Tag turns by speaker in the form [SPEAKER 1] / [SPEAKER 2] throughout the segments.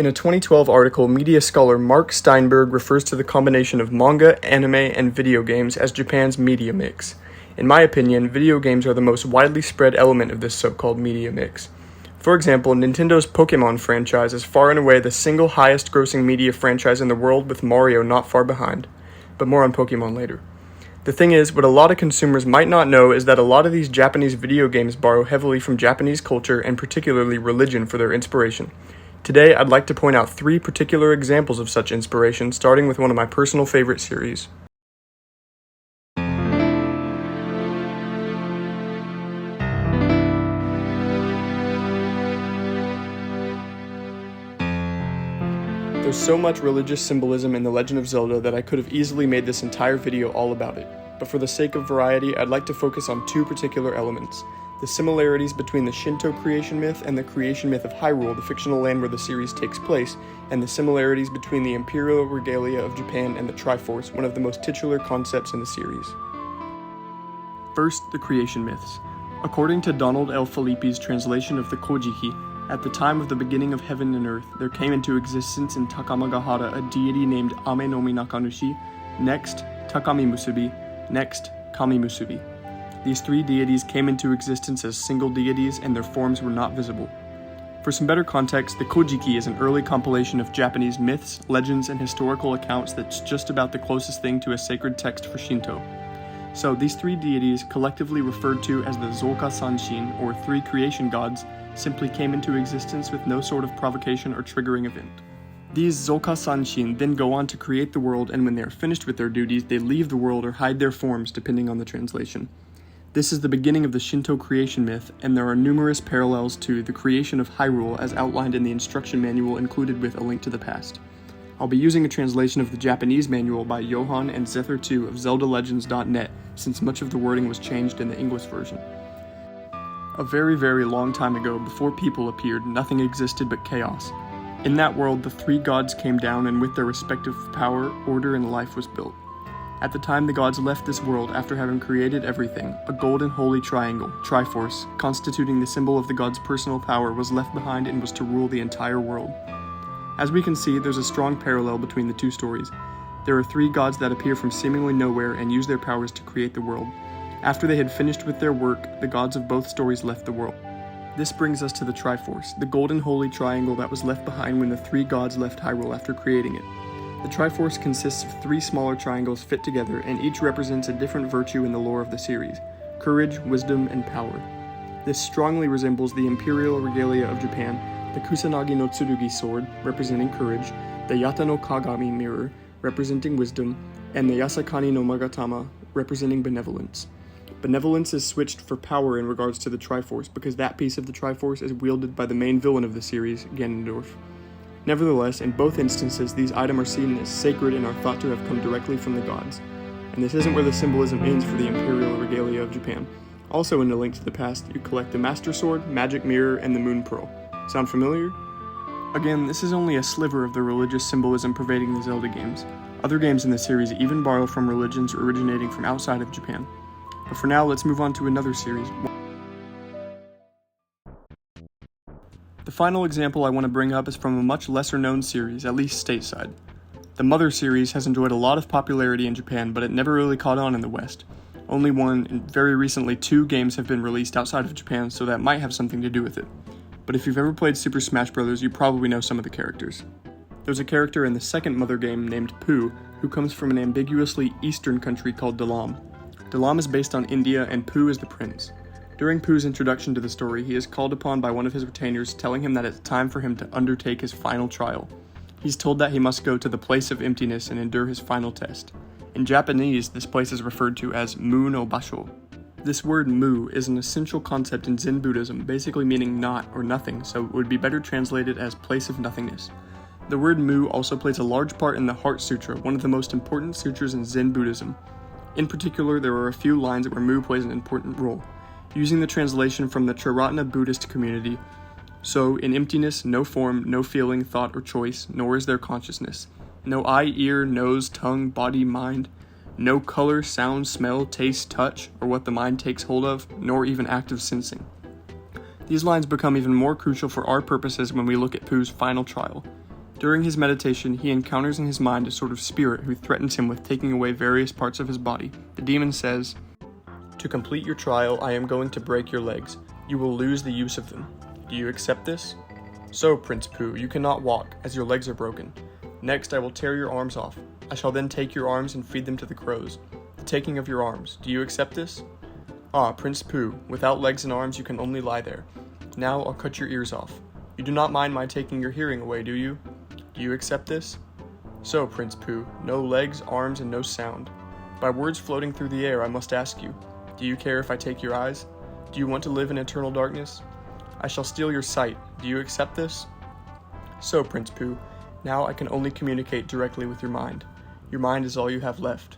[SPEAKER 1] In a 2012 article, media scholar Mark Steinberg refers to the combination of manga, anime, and video games as Japan's media mix. In my opinion, video games are the most widely spread element of this so-called media mix. For example, Nintendo's Pokemon franchise is far and away the single highest grossing media franchise in the world, with Mario not far behind. But more on Pokemon later. The thing is, what a lot of consumers might not know is that a lot of these Japanese video games borrow heavily from Japanese culture and particularly religion for their inspiration. Today, I'd like to point out 3 particular examples of such inspiration, starting with one of my personal favorite series. There's so much religious symbolism in The Legend of Zelda that I could have easily made this entire video all about it, but for the sake of variety, I'd like to focus on 2 particular elements: the similarities between the Shinto creation myth and the creation myth of Hyrule, the fictional land where the series takes place, and the similarities between the imperial regalia of Japan and the Triforce, one of the most titular concepts in the series. First, the creation myths. According to Donald L. Filippi's translation of the Kojiki, at the time of the beginning of heaven and earth, there came into existence in Takamagahara a deity named Ame no Minakanushi, next Takami Musubi, next Kami Musubi. These 3 deities came into existence as single deities, and their forms were not visible. For some better context, the Kojiki is an early compilation of Japanese myths, legends, and historical accounts that's just about the closest thing to a sacred text for Shinto. So these 3 deities, collectively referred to as the Zoka Sanshin, or 3 creation gods, simply came into existence with no sort of provocation or triggering event. These Zoka Sanshin then go on to create the world, and when they are finished with their duties, they leave the world or hide their forms, depending on the translation. This is the beginning of the Shinto creation myth, and there are numerous parallels to the creation of Hyrule as outlined in the instruction manual included with A Link to the Past. I'll be using a translation of the Japanese manual by Johan and Zether2 of ZeldaLegends.net, since much of the wording was changed in the English version. A very, very long time ago, before people appeared, nothing existed but chaos. In that world, the 3 gods came down, and with their respective power, order, and life was built. At the time the gods left this world after having created everything, a golden holy triangle, Triforce, constituting the symbol of the gods' personal power, was left behind and was to rule the entire world. As we can see, there's a strong parallel between the 2 stories. There are 3 gods that appear from seemingly nowhere and use their powers to create the world. After they had finished with their work, the gods of both stories left the world. This brings us to the Triforce, the golden holy triangle that was left behind when the 3 gods left Hyrule after creating it. The Triforce consists of 3 smaller triangles fit together, and each represents a different virtue in the lore of the series: courage, wisdom, and power. This strongly resembles the imperial regalia of Japan, the Kusanagi no Tsurugi sword, representing courage, the Yata no Kagami mirror, representing wisdom, and the Yasakani no Magatama, representing benevolence. Benevolence is switched for power in regards to the Triforce, because that piece of the Triforce is wielded by the main villain of the series, Ganondorf. Nevertheless, in both instances, these items are seen as sacred and are thought to have come directly from the gods. And this isn't where the symbolism ends for the imperial regalia of Japan. Also in A Link to the Past, you collect the Master Sword, Magic Mirror, and the Moon Pearl. Sound familiar? Again, this is only a sliver of the religious symbolism pervading the Zelda games. Other games in the series even borrow from religions originating from outside of Japan. But for now, let's move on to another series. The final example I want to bring up is from a much lesser known series, at least stateside. The Mother series has enjoyed a lot of popularity in Japan, but it never really caught on in the West. Only 1, and very recently 2 games have been released outside of Japan, so that might have something to do with it. But if you've ever played Super Smash Bros., you probably know some of the characters. There's a character in the second Mother game named Pooh, who comes from an ambiguously eastern country called Dalam. Dalam is based on India, and Pooh is the prince. During Pooh's introduction to the story, he is called upon by one of his retainers, telling him that it's time for him to undertake his final trial. He's told that he must go to the place of emptiness and endure his final test. In Japanese, this place is referred to as Mu no Basho. This word mu is an essential concept in Zen Buddhism, basically meaning not or nothing, so it would be better translated as place of nothingness. The word mu also plays a large part in the Heart Sutra, one of the most important sutras in Zen Buddhism. In particular, there are a few lines where mu plays an important role. Using the translation from the Triratna Buddhist community, so in emptiness, no form, no feeling, thought, or choice, nor is there consciousness. No eye, ear, nose, tongue, body, mind. No color, sound, smell, taste, touch, or what the mind takes hold of, nor even active sensing. These lines become even more crucial for our purposes when we look at Pooh's final trial. During his meditation, he encounters in his mind a sort of spirit who threatens him with taking away various parts of his body. The demon says, "To complete your trial, I am going to break your legs. You will lose the use of them. Do you accept this? So, Prince Pooh, you cannot walk, as your legs are broken. Next, I will tear your arms off. I shall then take your arms and feed them to the crows. The taking of your arms. Do you accept this? Ah, Prince Pooh, without legs and arms you can only lie there. Now I'll cut your ears off. You do not mind my taking your hearing away, do you? Do you accept this? So, Prince Pooh, no legs, arms, and no sound. By words floating through the air, I must ask you, do you care if I take your eyes? Do you want to live in eternal darkness? I shall steal your sight. Do you accept this? So, Prince Pooh, now I can only communicate directly with your mind. Your mind is all you have left.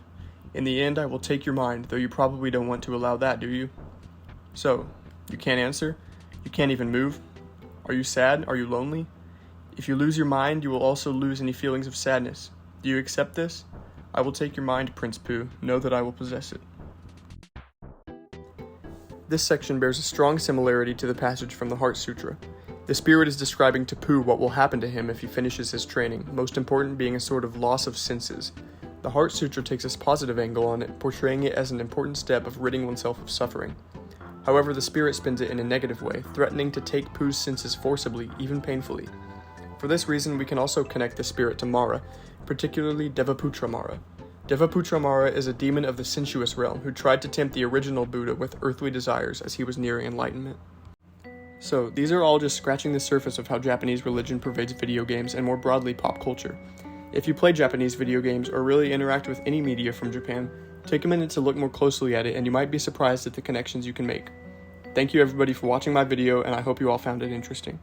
[SPEAKER 1] In the end, I will take your mind, though you probably don't want to allow that, do you? So, you can't answer? You can't even move? Are you sad? Are you lonely? If you lose your mind, you will also lose any feelings of sadness. Do you accept this? I will take your mind, Prince Pooh. Know that I will possess it." This section bears a strong similarity to the passage from the Heart Sutra. The spirit is describing to Pooh what will happen to him if he finishes his training, most important being a sort of loss of senses. The Heart Sutra takes a positive angle on it, portraying it as an important step of ridding oneself of suffering. However, the spirit spins it in a negative way, threatening to take Pooh's senses forcibly, even painfully. For this reason, we can also connect the spirit to Mara, particularly Devaputra Mara. Devaputra Mara is a demon of the sensuous realm who tried to tempt the original Buddha with earthly desires as he was nearing enlightenment. So, these are all just scratching the surface of how Japanese religion pervades video games and more broadly pop culture. If you play Japanese video games or really interact with any media from Japan, take a minute to look more closely at it and you might be surprised at the connections you can make. Thank you everybody for watching my video and I hope you all found it interesting.